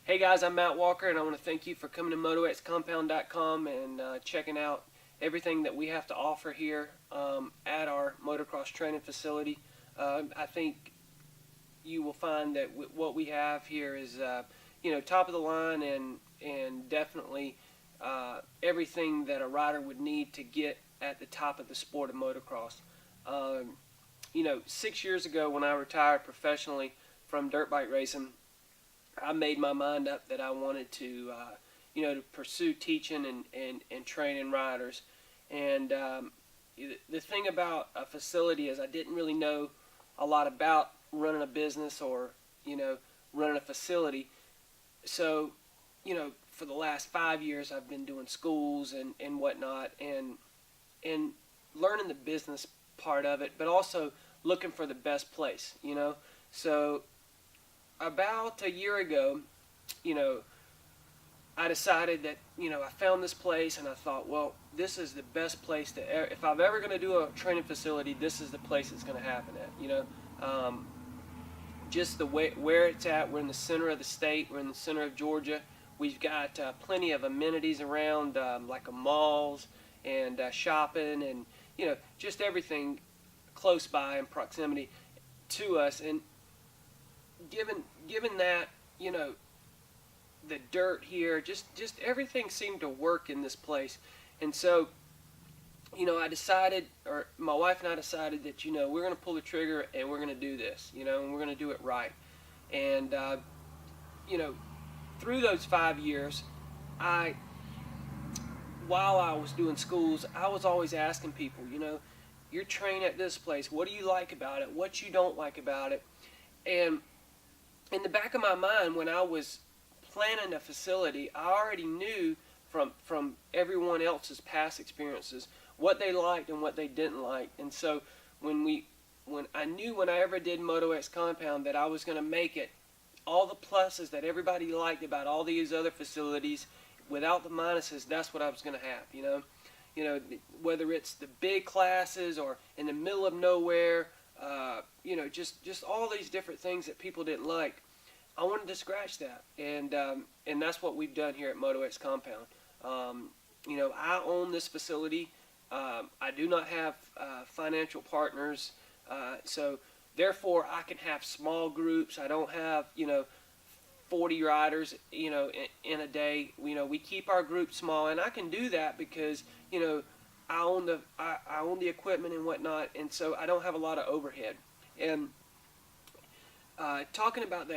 Hey guys, I'm Matt Walker, and I want to thank you for coming to MotoXCompound.com and checking out everything that we have to offer here at our motocross training facility. I think you will find that what we have here is, top of the line and definitely everything that a rider would need to get at the top of the sport of motocross. 6 years ago when I retired professionally from dirt bike racing, I made my mind up that I wanted to pursue teaching and training riders. And the thing about a facility is I didn't really know a lot about running a business or, running a facility. So, for the last 5 years I've been doing schools and whatnot and learning the business part of it, but also looking for the best place. So about a year ago, I decided that, I found this place and I thought, well, this is the best place if I'm ever going to do a training facility, this is the place it's going to happen at, just the way, where it's at. We're in the center of the state. We're in the center of Georgia. We've got plenty of amenities around, like malls and shopping and, just everything close by in proximity to us. And given that, the dirt here, just everything seemed to work in this place. And so, I decided, or my wife and I decided that, we're going to pull the trigger and we're going to do this, and we're going to do it right. And, through those 5 years, while I was doing schools, I was always asking people, you're trained at this place, what do you like about it? What you don't like about it? And in the back of my mind, when I was planning a facility, I already knew from everyone else's past experiences what they liked and what they didn't like. And so when I ever did MotoX Compound that I was going to make it all the pluses that everybody liked about all these other facilities without the minuses, that's what I was going to have, whether it's the big classes or in the middle of nowhere, just all these different things that people didn't like. I wanted to scratch that, and that's what we've done here at MotoX Compound. I own this facility. I do not have financial partners, so therefore I can have small groups. I don't have 40 riders in a day. We keep our group small, and I can do that because I own the equipment and whatnot, and so I don't have a lot of overhead. And talking about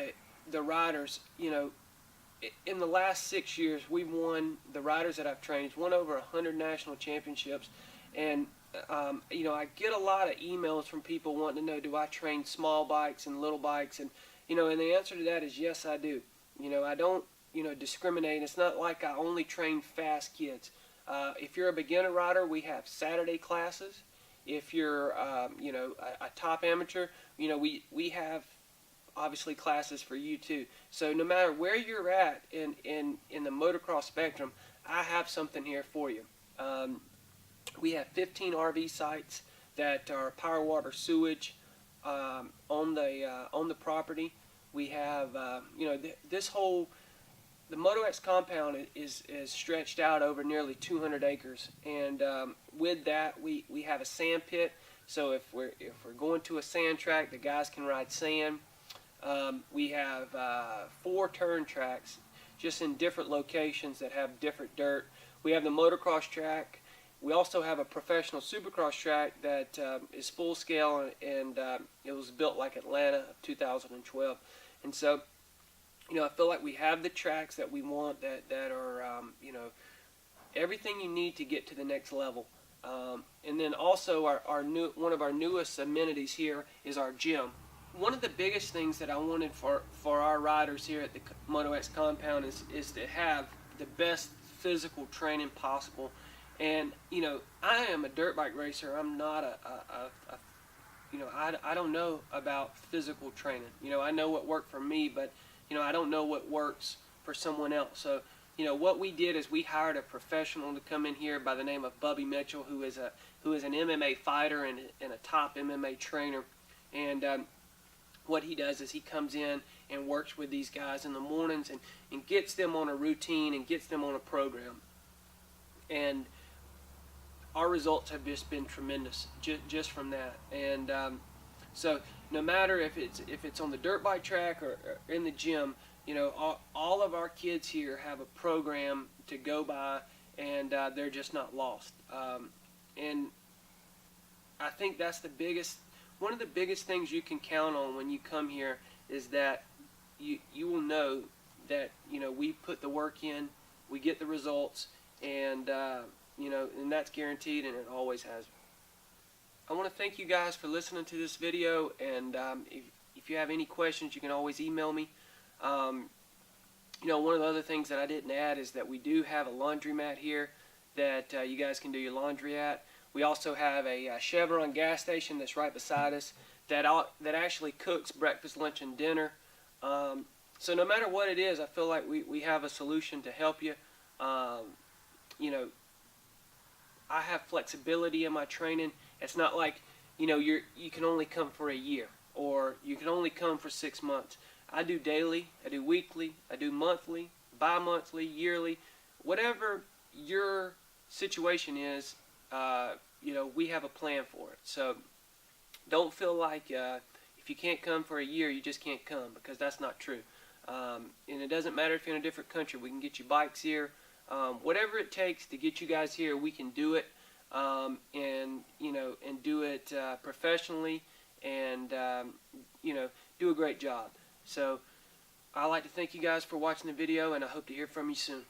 the riders, in the last 6 years, we've won, the riders that I've trained, won over 100 national championships. And, I get a lot of emails from people wanting to know, do I train small bikes and little bikes? And, and the answer to that is yes, I do. I don't, discriminate. It's not like I only train fast kids. If you're a beginner rider, we have Saturday classes. If you're, a top amateur, we have obviously classes for you too. So no matter where you're at in the motocross spectrum, I have something here for you. We have 15 RV sites that are power water sewage on the property. We have the MotoX compound is stretched out over nearly 200 acres, and with that we have a sand pit. So if we're going to a sand track, the guys can ride sand. We have 4 turn tracks just in different locations that have different dirt. We have the motocross track. We also have a professional supercross track that is full scale, and it was built like Atlanta of 2012. And so, I feel like we have the tracks that we want that are, everything you need to get to the next level. And then also one of our newest amenities here is our gym. One of the biggest things that I wanted for our riders here at the MotoX Compound is to have the best physical training possible. And I am a dirt bike racer. I'm not I don't know about physical training. I know what worked for me, but I don't know what works for someone else. So what we did is we hired a professional to come in here by the name of Bubby Mitchell, who is an MMA fighter and a top MMA trainer. And what he does is he comes in and works with these guys in the mornings and gets them on a routine and gets them on a program. And our results have just been tremendous just from that. And so no matter if it's on the dirt bike track or in the gym, all of our kids here have a program to go by, and they're just not lost. And I think that's one of the biggest things you can count on when you come here is that you will know that we put the work in, we get the results, and and that's guaranteed, and it always has. I want to thank you guys for listening to this video, and if you have any questions, you can always email me. One of the other things that I didn't add is that we do have a laundromat here that you guys can do your laundry at. We also have a Chevron gas station that's right beside us that actually cooks breakfast, lunch, and dinner. So no matter what it is, I feel like we have a solution to help you. I have flexibility in my training. It's not like you can only come for a year or you can only come for 6 months. I do daily, I do weekly, I do monthly, bi-monthly, yearly, whatever your situation is. We have a plan for it. So don't feel like if you can't come for a year, you just can't come, because that's not true. And it doesn't matter if you're in a different country. We can get you bikes here. Whatever it takes to get you guys here, we can do it, and do it professionally, and do a great job. So I'd like to thank you guys for watching the video, and I hope to hear from you soon.